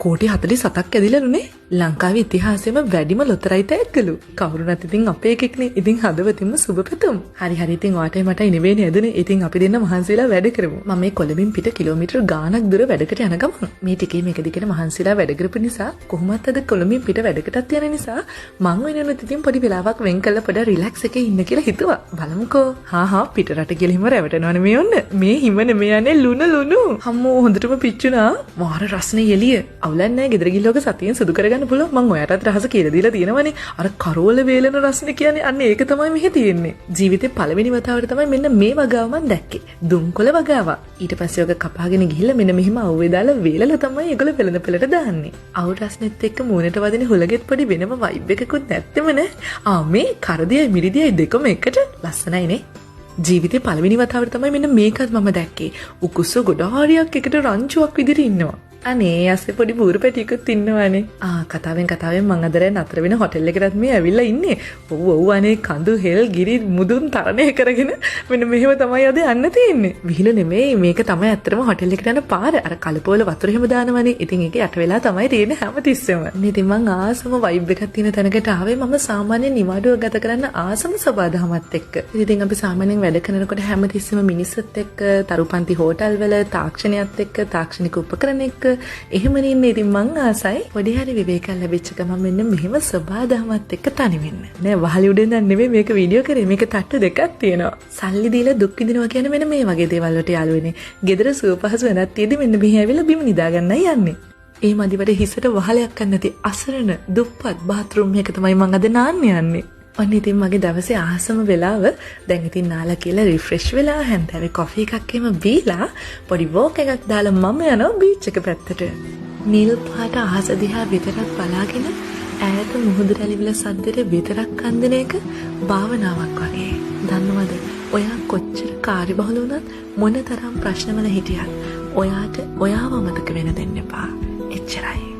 කෝටි 47ක් ඇදිලානේ. ලංකාවේ ඉතිහාසයේම වැඩිම ලොතරැයිතයෙක්ලු. කවුරු නැත් ඉතින් අපේ එකෙක්නේ. ඉතින් හදවතින්ම සුබ පැතුම්. හරි ඉතින් ඔයාටයි මටයි නෙවෙයිනේ ඇදුනේ. ඉතින් අපි දෙන්න මහන්සිලා වැඩ කරමු. මම මේ කොළඹින් පිට කිලෝමීටර් ගාණක් දුර වැඩකට යන ගමන් මේ ටිකේ මේක දිගට මහන්සිලා වැඩ කරපු නිසා කොහොමත් අද කොළඹින් පිට වැඩකටත් යන නිසා මං වෙනුවෙත් ඉතින් පොඩි වෙලාවක් වෙන් කරලා පොඩ රිලැක්ස් එකේ ඉන්න කියලා හිතුවා. බලමුකෝ. හා පිට රට කියලා හිම රැවටෙනවනේ මේ ඔන්න. මේ හිම නෙමෙයි යන්නේ ලුණු. අම්මෝ හොඳටම පිච්චුණා. වාර රස්නේ එළිය. අවුලක් නැහැ. ගෙදර ගිහලා සතියෙන් සුදු කරගන්න පුළුවන්. මං ඔයාටත් රහස කියලා දීලා තියෙනවනේ. අර කරෝල වේලන රස්නේ කියන්නේ අන්න ඒක තමයි මෙහෙ තියෙන්නේ. ජීවිතේ පළවෙනි වතාවට තමයි මෙන්න මේ වගාව මං දැක්කේ. දුම්කොළ වගාව. ඊට පස්සේ ඔක කපාගෙන ගිහිල්ලා මෙන්න මෙහෙම අවුවේ දාලා වේලලා තමයි ඒගොල්ලෝ වෙළඳ පෙළට දාන්නේ. අවු රස්නෙත් එක්ක මූණට වදින හුලගෙත් පොඩි වෙනම වයිබ් එකකුත් නැත්තෙම නේ. මේ කරදියයි මිරිදියයි දෙකම එකට ලස්සනයිනේ. ජීවිතේ පළවෙනි වතාවට තමයි මෙන්න මේකත් මම දැක්කේ. උකුස්ස ගොඩාරියක් එකට රංචුවක් විදිහට ඉන්නවා. අනේ ඇස්සේ පොඩි බූරු පැටියකුත් ඉන්නවනේ. කතාවෙන් මං අද රෑ නතර වෙන හොටෙල් එකකටත් මේ ඇවිල්ලා ඉන්නේ. ඔව් අනේ කඳු හෙල් ගිරි මුදුන් තරණය කරගෙන මෙන්න මෙහෙම තමයි අද යන්න තියෙන්නේ. විහිළු නෙමෙයි මේක තමයි ඇත්තටම හොටෙල් එකට යන පාර. අර කලපෝල වතුර එහෙම දානවනේ. ඉතින් ඒක යට වෙලා තමයි තියෙන්නේ හැමතිස්සෙම. ඉතින් මං ආසම වයිබ් එකක් තියෙන තැනකට ආවේ. මම සාමාන්‍යයෙන් නිවාඩුව ගත කරන්න ආසම සබාදහමත් එක්ක. ඉතින් අපි සාමාන්‍යයෙන් වැඩ කරනකොට හැමතිස්සෙම මිනිස්සුත් එක්ක තරුපන්ති හෝටල් වල තාක්ෂණයත් එක්ක තාක්ෂණික උපකරණ එක්ක එහෙමනේ ඉන්නේ. ඉතින් මං ආසයි පොඩි හරි විවේකයක් ලැබෙච්ච ගමන් මෙන්න මෙහෙම සබාදහමත් එක්ක තනි වෙන්න. නෑ වහලි උඩෙන් දැන් නෙමෙයි මේක වීඩියෝ කරේ. මේක තට්ටු දෙකක් තියෙනවා. සල්ලි දීලා දුක් විඳිනවා කියන්නේ මෙන්න මේ වගේ දේවල් වලට යාළුවනේ. ගෙදර සුව පහසු වෙනත් තියදී මෙන්න මෙහි ඇවිල්ලා බිම නිදා ගන්නයි යන්නේ. ඒ මදිවට හිසට වහලයක් ගන්න නැති අසරණ දුප්පත් බාත්රූම් එක තමයි මං අද නාන්න යන්නේ. ඔන්න ඉතින් මගේ දවසේ ආසම වෙලාව දැන් ඉතින් නාලා කියලා රිෆ්‍රෙෂ් වෙලා හැන්දෑවේ කොෆි එකක් එහෙම බීලා පොඩි වෝක් එකක් දාලා මම යනවා බීච් එක පැත්තට. නිල් පාට අහස දිහා විතරක් බලාගෙන ඈත මුහුදු රැලි වල සද්දෙට විතරක් අන්දන එක භාවනාවක් වගේ. දන්නවද? ඔයා කොච්චර කාර්යබහුල වුණත් මොනතරම් ප්‍රශ්නවල හිටියත් ඔයාට ඔයාව අමතක වෙන්න දෙන්න එපා. එච්චරයි.